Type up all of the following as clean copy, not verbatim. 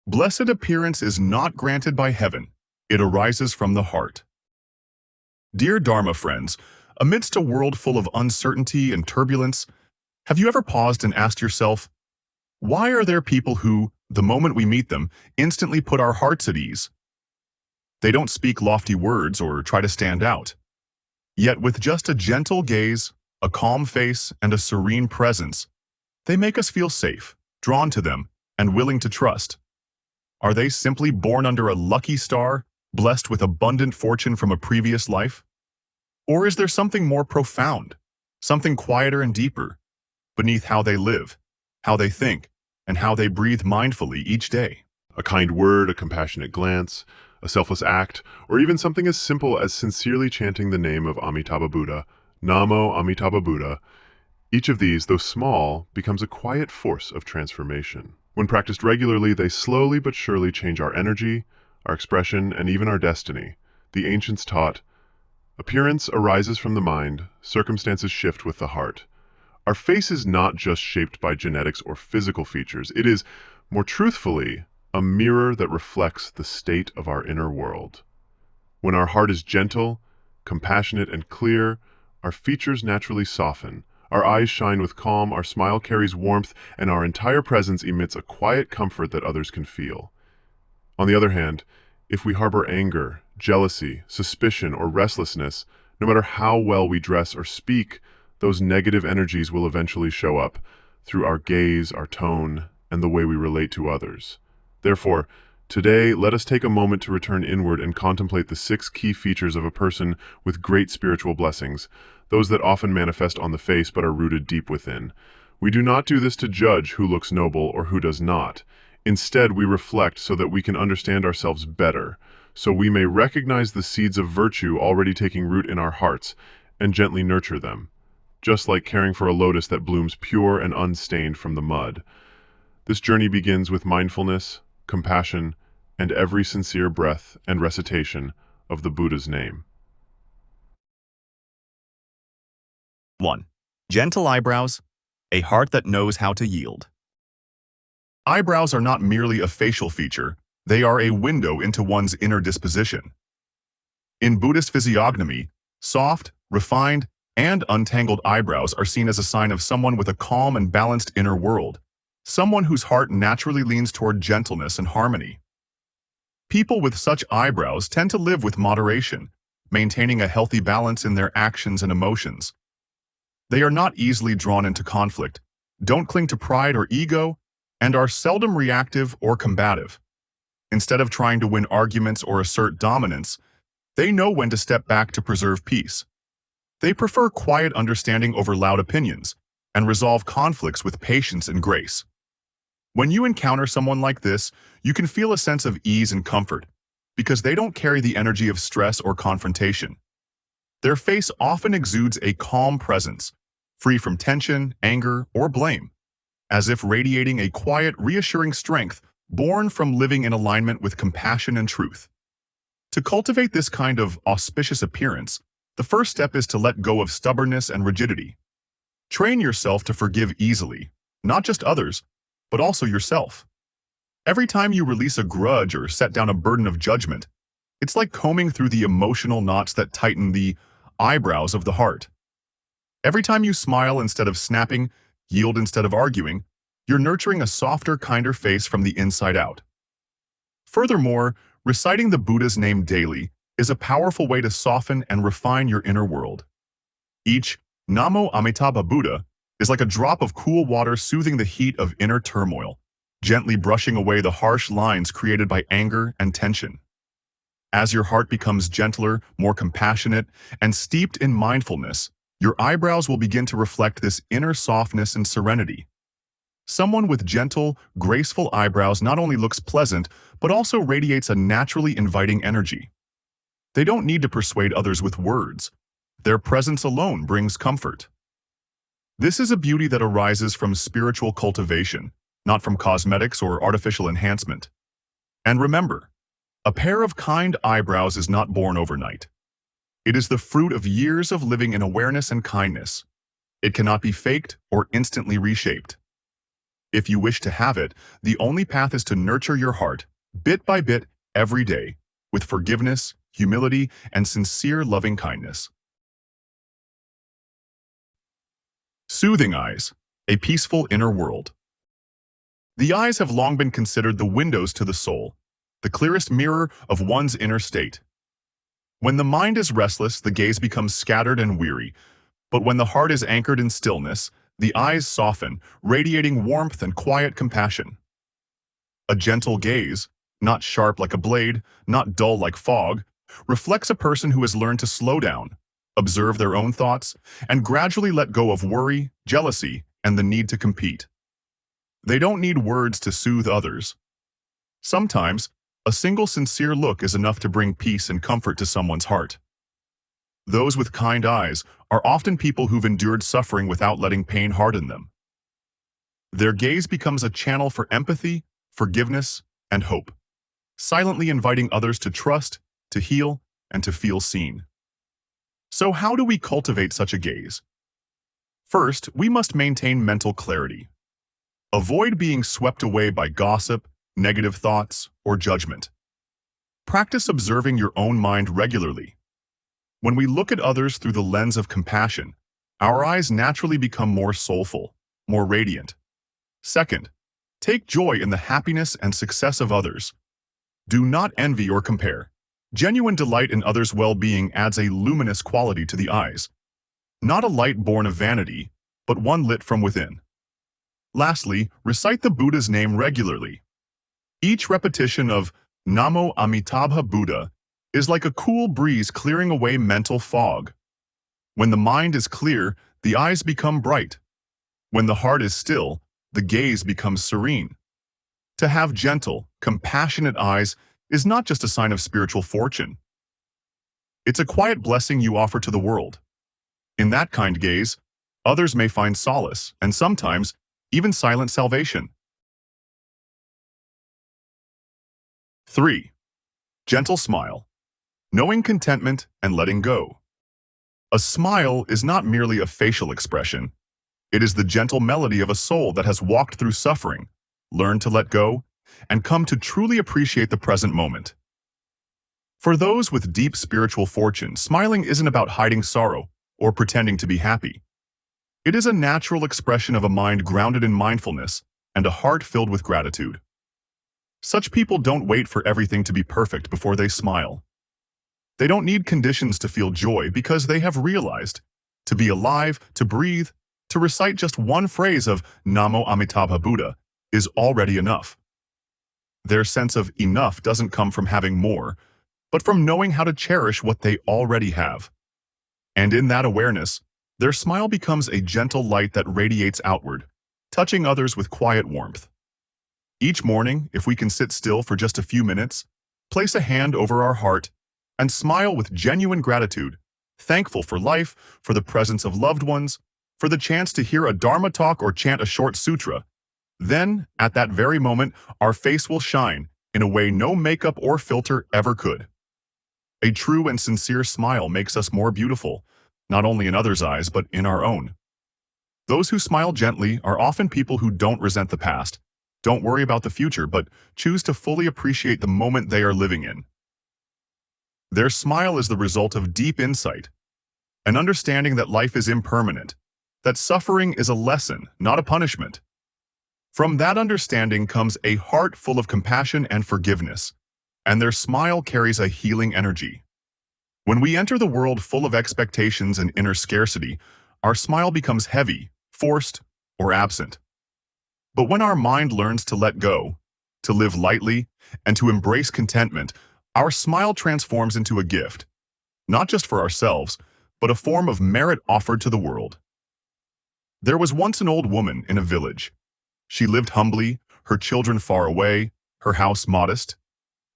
Blessed appearance is not granted by heaven. It arises from the heart. Dear Dharma friends, amidst a world full of uncertainty and turbulence, have you ever paused and asked yourself, why are there people who, the moment we meet them, instantly put our hearts at ease? They don't speak lofty words or try to stand out. Yet with just a gentle gaze, a calm face, and a serene presence, they make us feel safe, drawn to them, and willing to trust. Are they simply born under a lucky star, blessed with abundant fortune from a previous life? Or is there something more profound, something quieter and deeper, beneath how they live, how they think, and how they breathe mindfully each day? A kind word, a compassionate glance, a selfless act, or even something as simple as sincerely chanting the name of Amitabha Buddha, Namo Amitabha Buddha. Each of these, though small, becomes a quiet force of transformation. When practiced regularly, they slowly but surely change our energy, our expression, and even our destiny. The ancients taught, appearance arises from the mind, circumstances shift with the heart. Our face is not just shaped by genetics or physical features. It is, more truthfully, a mirror that reflects the state of our inner world. When our heart is gentle, compassionate, and clear, our features naturally soften. Our eyes shine with calm, our smile carries warmth, and our entire presence emits a quiet comfort that others can feel. On the other hand, if we harbor anger, jealousy, suspicion, or restlessness, no matter how well we dress or speak, those negative energies will eventually show up through our gaze, our tone, and the way we relate to others. Therefore, today, let us take a moment to return inward and contemplate the 6 key features of a person with great spiritual blessings, those that often manifest on the face but are rooted deep within. We do not do this to judge who looks noble or who does not. Instead, we reflect so that we can understand ourselves better, so we may recognize the seeds of virtue already taking root in our hearts and gently nurture them, just like caring for a lotus that blooms pure and unstained from the mud. This journey begins with mindfulness, compassion, and every sincere breath and recitation of the Buddha's name. 1. Gentle eyebrows, a heart that knows how to yield. Eyebrows are not merely a facial feature, they are a window into one's inner disposition. In Buddhist physiognomy, soft, refined, and untangled eyebrows are seen as a sign of someone with a calm and balanced inner world, someone whose heart naturally leans toward gentleness and harmony. People with such eyebrows tend to live with moderation, maintaining a healthy balance in their actions and emotions. They are not easily drawn into conflict, don't cling to pride or ego, and are seldom reactive or combative. Instead of trying to win arguments or assert dominance, they know when to step back to preserve peace. They prefer quiet understanding over loud opinions, and resolve conflicts with patience and grace. When you encounter someone like this, you can feel a sense of ease and comfort, because they don't carry the energy of stress or confrontation. Their face often exudes a calm presence, free from tension, anger, or blame, as if radiating a quiet, reassuring strength born from living in alignment with compassion and truth. To cultivate this kind of auspicious appearance, the first step is to let go of stubbornness and rigidity. Train yourself to forgive easily, not just others, but also yourself. Every time you release a grudge or set down a burden of judgment, it's like combing through the emotional knots that tighten the eyebrows of the heart. Every time you smile instead of snapping, yield instead of arguing, you're nurturing a softer, kinder face from the inside out. Furthermore, reciting the Buddha's name daily is a powerful way to soften and refine your inner world. Each Namo Amitabha Buddha is like a drop of cool water soothing the heat of inner turmoil, gently brushing away the harsh lines created by anger and tension. As your heart becomes gentler, more compassionate, and steeped in mindfulness, your eyebrows will begin to reflect this inner softness and serenity. Someone with gentle, graceful eyebrows not only looks pleasant, but also radiates a naturally inviting energy. They don't need to persuade others with words. Their presence alone brings comfort. This is a beauty that arises from spiritual cultivation, not from cosmetics or artificial enhancement. And remember, a pair of kind eyebrows is not born overnight. It is the fruit of years of living in awareness and kindness. It cannot be faked or instantly reshaped. If you wish to have it, the only path is to nurture your heart, bit by bit, every day, with forgiveness, humility, and sincere loving kindness. Soothing eyes, a peaceful inner world. The eyes have long been considered the windows to the soul, the clearest mirror of one's inner state. When the mind is restless, the gaze becomes scattered and weary, but when the heart is anchored in stillness, the eyes soften, radiating warmth and quiet compassion. A gentle gaze, not sharp like a blade, not dull like fog, reflects a person who has learned to slow down, observe their own thoughts, and gradually let go of worry, jealousy, and the need to compete. They don't need words to soothe others. Sometimes, a single sincere look is enough to bring peace and comfort to someone's heart. Those with kind eyes are often people who've endured suffering without letting pain harden them. Their gaze becomes a channel for empathy, forgiveness, and hope, silently inviting others to trust, to heal, and to feel seen. So how do we cultivate such a gaze? First, we must maintain mental clarity. Avoid being swept away by gossip, negative thoughts, or judgment. Practice observing your own mind regularly. When we look at others through the lens of compassion, our eyes naturally become more soulful, more radiant. Second, take joy in the happiness and success of others. Do not envy or compare. Genuine delight in others' well-being adds a luminous quality to the eyes, not a light born of vanity, but one lit from within. Lastly, recite the Buddha's name regularly. Each repetition of Namo Amitabha Buddha is like a cool breeze clearing away mental fog. When the mind is clear, the eyes become bright. When the heart is still, the gaze becomes serene. To have gentle, compassionate eyes is not just a sign of spiritual fortune. It's a quiet blessing you offer to the world. In that kind gaze, others may find solace, and sometimes, even silent salvation. 3. Gentle smile. Knowing contentment and letting go. A smile is not merely a facial expression. It is the gentle melody of a soul that has walked through suffering, learned to let go, and come to truly appreciate the present moment. For those with deep spiritual fortune, smiling isn't about hiding sorrow or pretending to be happy. It is a natural expression of a mind grounded in mindfulness and a heart filled with gratitude. Such people don't wait for everything to be perfect before they smile. They don't need conditions to feel joy because they have realized to be alive, to breathe, to recite just one phrase of Namo Amitabha Buddha is already enough. Their sense of enough doesn't come from having more, but from knowing how to cherish what they already have. And in that awareness, their smile becomes a gentle light that radiates outward, touching others with quiet warmth. Each morning, if we can sit still for just a few minutes, place a hand over our heart, and smile with genuine gratitude, thankful for life, for the presence of loved ones, for the chance to hear a Dharma talk or chant a short sutra, then, at that very moment, our face will shine in a way no makeup or filter ever could. A true and sincere smile makes us more beautiful, not only in others' eyes, but in our own. Those who smile gently are often people who don't resent the past, don't worry about the future, but choose to fully appreciate the moment they are living in. Their smile is the result of deep insight, an understanding that life is impermanent, that suffering is a lesson, not a punishment. From that understanding comes a heart full of compassion and forgiveness, and their smile carries a healing energy. When we enter the world full of expectations and inner scarcity, our smile becomes heavy, forced, or absent. But when our mind learns to let go, to live lightly, and to embrace contentment, our smile transforms into a gift, not just for ourselves, but a form of merit offered to the world. There was once an old woman in a village. She lived humbly, her children far away, her house modest.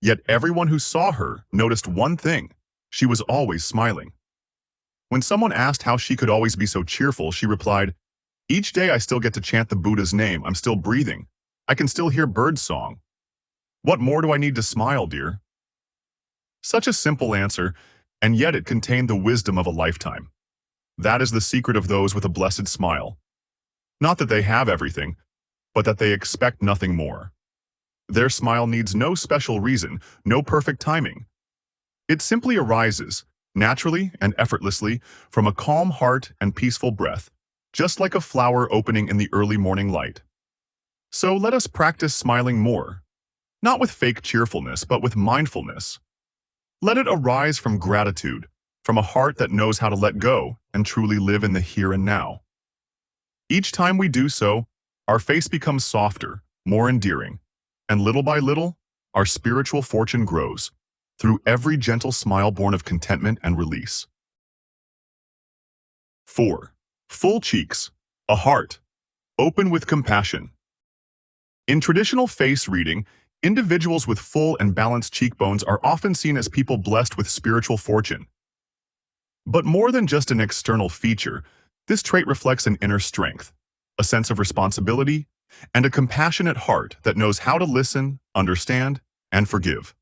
Yet everyone who saw her noticed one thing: she was always smiling. When someone asked how she could always be so cheerful, she replied, "Each day I still get to chant the Buddha's name. I'm still breathing. I can still hear birds song. What more do I need to smile, dear?" Such a simple answer, and yet it contained the wisdom of a lifetime. That is the secret of those with a blessed smile. Not that they have everything, but that they expect nothing more. Their smile needs no special reason, no perfect timing. It simply arises, naturally and effortlessly, from a calm heart and peaceful breath, just like a flower opening in the early morning light. So let us practice smiling more, not with fake cheerfulness, but with mindfulness. Let it arise from gratitude, from a heart that knows how to let go and truly live in the here and now. Each time we do so, our face becomes softer, more endearing, and little by little, our spiritual fortune grows, through every gentle smile born of contentment and release. 4. Full cheeks, a heart, open with compassion. In traditional face reading, individuals with full and balanced cheekbones are often seen as people blessed with spiritual fortune. But more than just an external feature, this trait reflects an inner strength, a sense of responsibility, and a compassionate heart that knows how to listen, understand, and forgive.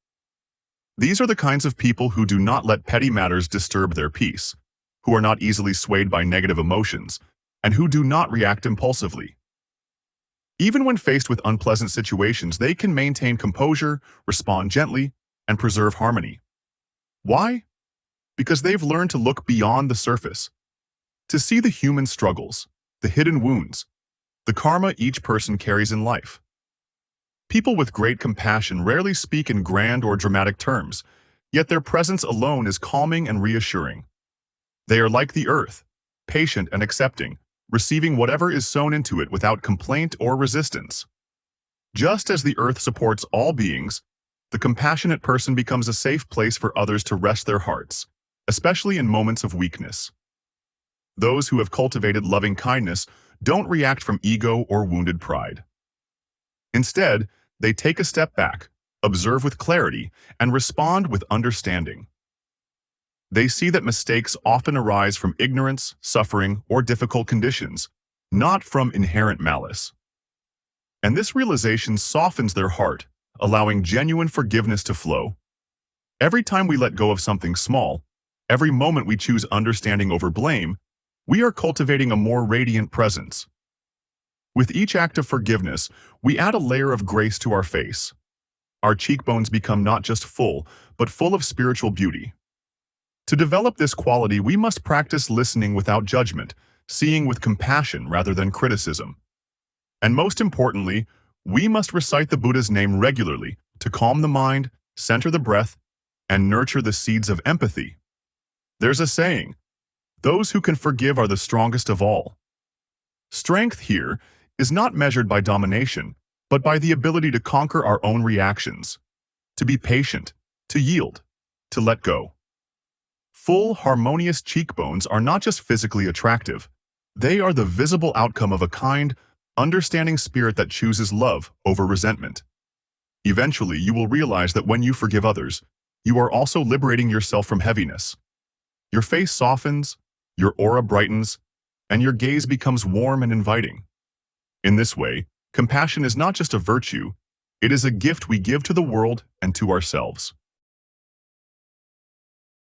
These are the kinds of people who do not let petty matters disturb their peace, who are not easily swayed by negative emotions, and who do not react impulsively. Even when faced with unpleasant situations, they can maintain composure, respond gently, and preserve harmony. Why? Because they've learned to look beyond the surface, to see the human struggles, the hidden wounds, the karma each person carries in life. People with great compassion rarely speak in grand or dramatic terms, yet their presence alone is calming and reassuring. They are like the earth, patient and accepting, receiving whatever is sown into it without complaint or resistance. Just as the earth supports all beings, the compassionate person becomes a safe place for others to rest their hearts, especially in moments of weakness. Those who have cultivated loving kindness don't react from ego or wounded pride. Instead, they take a step back, observe with clarity, and respond with understanding. They see that mistakes often arise from ignorance, suffering, or difficult conditions, not from inherent malice. And this realization softens their heart, allowing genuine forgiveness to flow. Every time we let go of something small, every moment we choose understanding over blame, we are cultivating a more radiant presence. With each act of forgiveness, we add a layer of grace to our face. Our cheekbones become not just full, but full of spiritual beauty. To develop this quality, we must practice listening without judgment, seeing with compassion rather than criticism. And most importantly, we must recite the Buddha's name regularly to calm the mind, center the breath, and nurture the seeds of empathy. There's a saying, "Those who can forgive are the strongest of all." Strength here is not measured by domination, but by the ability to conquer our own reactions, to be patient, to yield, to let go. Full, harmonious cheekbones are not just physically attractive. They are the visible outcome of a kind, understanding spirit that chooses love over resentment. Eventually, you will realize that when you forgive others, you are also liberating yourself from heaviness. Your face softens, your aura brightens, and your gaze becomes warm and inviting. In this way, compassion is not just a virtue, it is a gift we give to the world and to ourselves.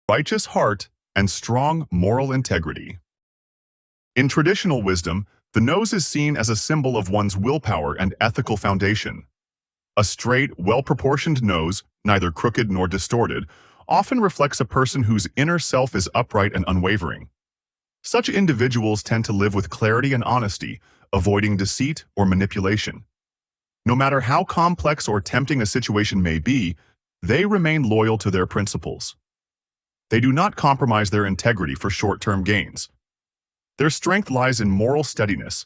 Righteous heart and strong moral integrity. In traditional wisdom, the nose is seen as a symbol of one's willpower and ethical foundation. A straight, well-proportioned nose, neither crooked nor distorted, often reflects a person whose inner self is upright and unwavering. Such individuals tend to live with clarity and honesty, avoiding deceit or manipulation. No matter how complex or tempting a situation may be, they remain loyal to their principles. They do not compromise their integrity for short-term gains. Their strength lies in moral steadiness,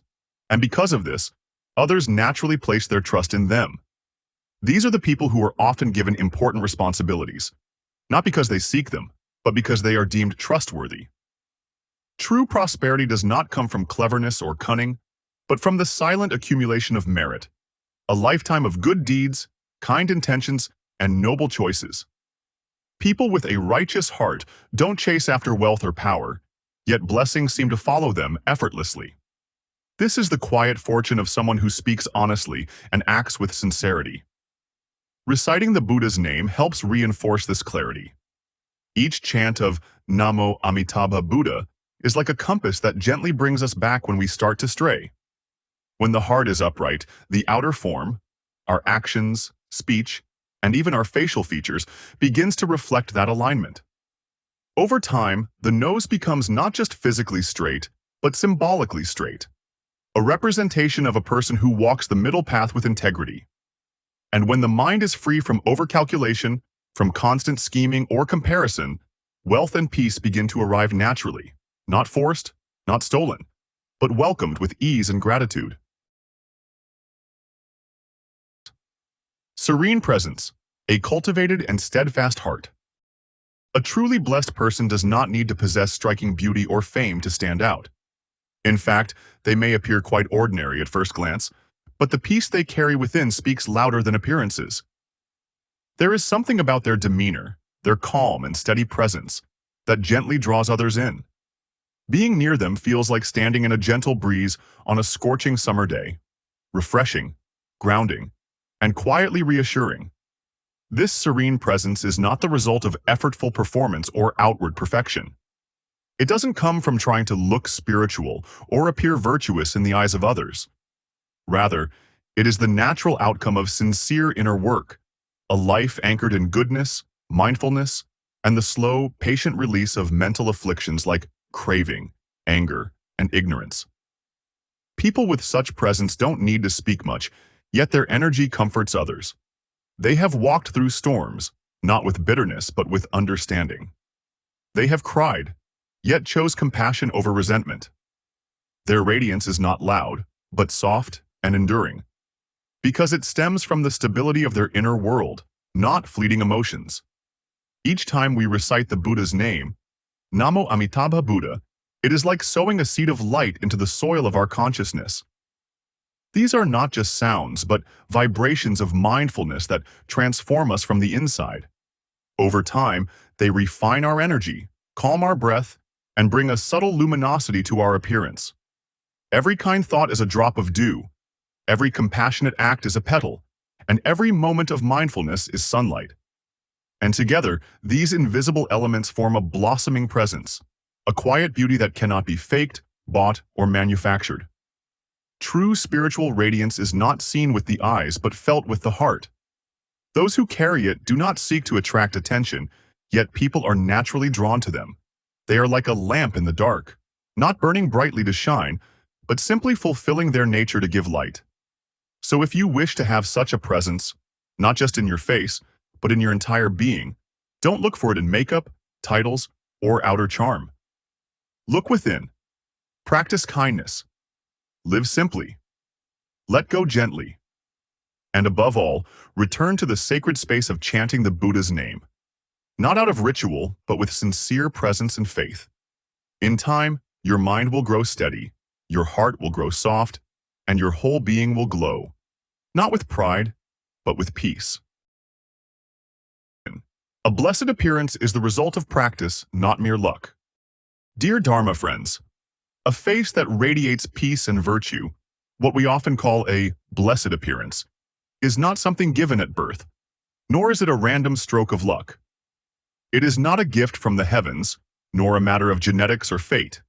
and because of this, others naturally place their trust in them. These are the people who are often given important responsibilities, not because they seek them, but because they are deemed trustworthy. True prosperity does not come from cleverness or cunning, but from the silent accumulation of merit, a lifetime of good deeds, kind intentions, and noble choices. People with a righteous heart don't chase after wealth or power, yet blessings seem to follow them effortlessly. This is the quiet fortune of someone who speaks honestly and acts with sincerity. Reciting the Buddha's name helps reinforce this clarity. Each chant of Namo Amitabha Buddha is like a compass that gently brings us back when we start to stray. When the heart is upright, the outer form, our actions, speech, and even our facial features begins to reflect that alignment. Over time, the nose becomes not just physically straight, but symbolically straight, a representation of a person who walks the middle path with integrity. And when the mind is free from overcalculation, from constant scheming or comparison, wealth and peace begin to arrive naturally, not forced, not stolen, but welcomed with ease and gratitude. Serene presence, a cultivated and steadfast heart. A truly blessed person does not need to possess striking beauty or fame to stand out. In fact, they may appear quite ordinary at first glance, but the peace they carry within speaks louder than appearances. There is something about their demeanor, their calm and steady presence, that gently draws others in. Being near them feels like standing in a gentle breeze on a scorching summer day, refreshing, grounding, and quietly reassuring. This serene presence is not the result of effortful performance or outward perfection. It doesn't come from trying to look spiritual or appear virtuous in the eyes of others. Rather, it is the natural outcome of sincere inner work, a life anchored in goodness, mindfulness, and the slow, patient release of mental afflictions like craving, anger, and ignorance. People with such presence don't need to speak much, yet their energy comforts others. They have walked through storms, not with bitterness but with understanding. They have cried, yet chose compassion over resentment. Their radiance is not loud, but soft and enduring, because it stems from the stability of their inner world, not fleeting emotions. Each time we recite the Buddha's name, Namo Amitabha Buddha, it is like sowing a seed of light into the soil of our consciousness. These are not just sounds, but vibrations of mindfulness that transform us from the inside. Over time, they refine our energy, calm our breath, and bring a subtle luminosity to our appearance. Every kind thought is a drop of dew, every compassionate act is a petal, and every moment of mindfulness is sunlight. And together, these invisible elements form a blossoming presence, a quiet beauty that cannot be faked, bought, or manufactured. True spiritual radiance is not seen with the eyes but felt with the heart. Those who carry it do not seek to attract attention, yet people are naturally drawn to them. They are like a lamp in the dark, not burning brightly to shine, but simply fulfilling their nature to give light. So if you wish to have such a presence, not just in your face, but in your entire being, don't look for it in makeup, titles, or outer charm. Look within. Practice kindness. Live simply. Let go gently. And above all, return to the sacred space of chanting the Buddha's name. Not out of ritual, but with sincere presence and faith. In time, your mind will grow steady, your heart will grow soft, and your whole being will glow. Not with pride, but with peace. A blessed appearance is the result of practice, not mere luck. Dear Dharma friends, a face that radiates peace and virtue, what we often call a blessed appearance, is not something given at birth, nor is it a random stroke of luck. It is not a gift from the heavens, nor a matter of genetics or fate.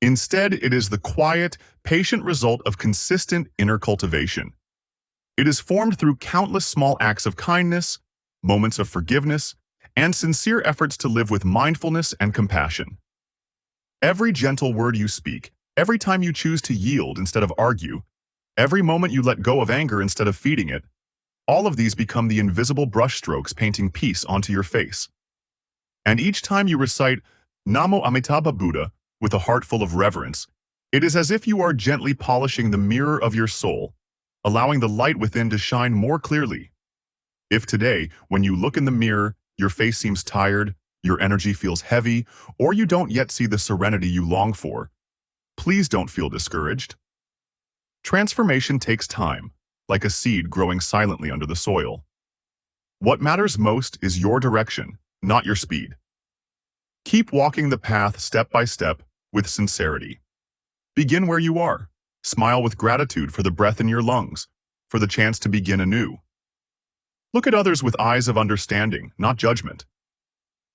Instead, it is the quiet, patient result of consistent inner cultivation. It is formed through countless small acts of kindness, moments of forgiveness, and sincere efforts to live with mindfulness and compassion. Every gentle word you speak, every time you choose to yield instead of argue, every moment you let go of anger instead of feeding it, all of these become the invisible brushstrokes painting peace onto your face. And each time you recite Namo Amitabha Buddha with a heart full of reverence, it is as if you are gently polishing the mirror of your soul, allowing the light within to shine more clearly. If today, when you look in the mirror, your face seems tired, your energy feels heavy, or you don't yet see the serenity you long for, please don't feel discouraged. Transformation takes time, like a seed growing silently under the soil. What matters most is your direction, not your speed. Keep walking the path step by step with sincerity. Begin where you are. Smile with gratitude for the breath in your lungs, for the chance to begin anew. Look at others with eyes of understanding, not judgment.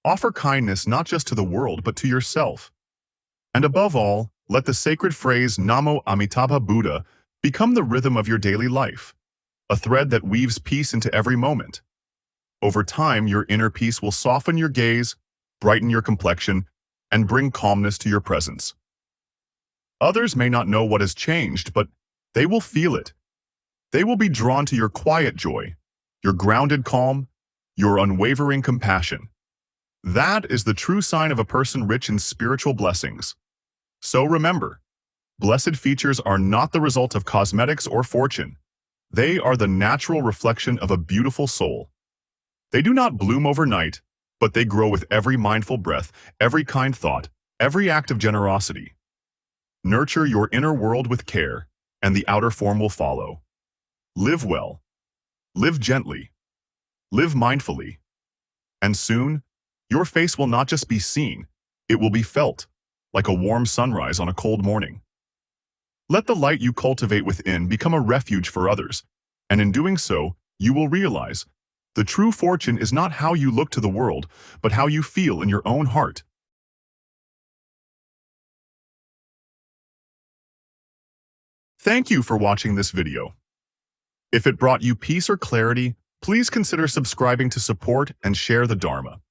Offer kindness not just to the world but to yourself. And above all, let the sacred phrase Namo Amitabha Buddha Become the rhythm of your daily life, a thread that weaves peace into every moment. Over time, your inner peace will soften your gaze, brighten your complexion, and bring calmness to your presence. Others may not know what has changed, but they will feel it. They will be drawn to your quiet joy, your grounded calm, your unwavering compassion. That is the true sign of a person rich in spiritual blessings. So remember, blessed features are not the result of cosmetics or fortune. They are the natural reflection of a beautiful soul. They do not bloom overnight, but they grow with every mindful breath, every kind thought, every act of generosity. Nurture your inner world with care, and the outer form will follow. Live well, live gently, live mindfully, and soon, your face will not just be seen, it will be felt, like a warm sunrise on a cold morning. Let the light you cultivate within become a refuge for others, and in doing so, you will realize the true fortune is not how you look to the world, but how you feel in your own heart. Thank you for watching this video. If it brought you peace or clarity, please consider subscribing to support and share the Dharma.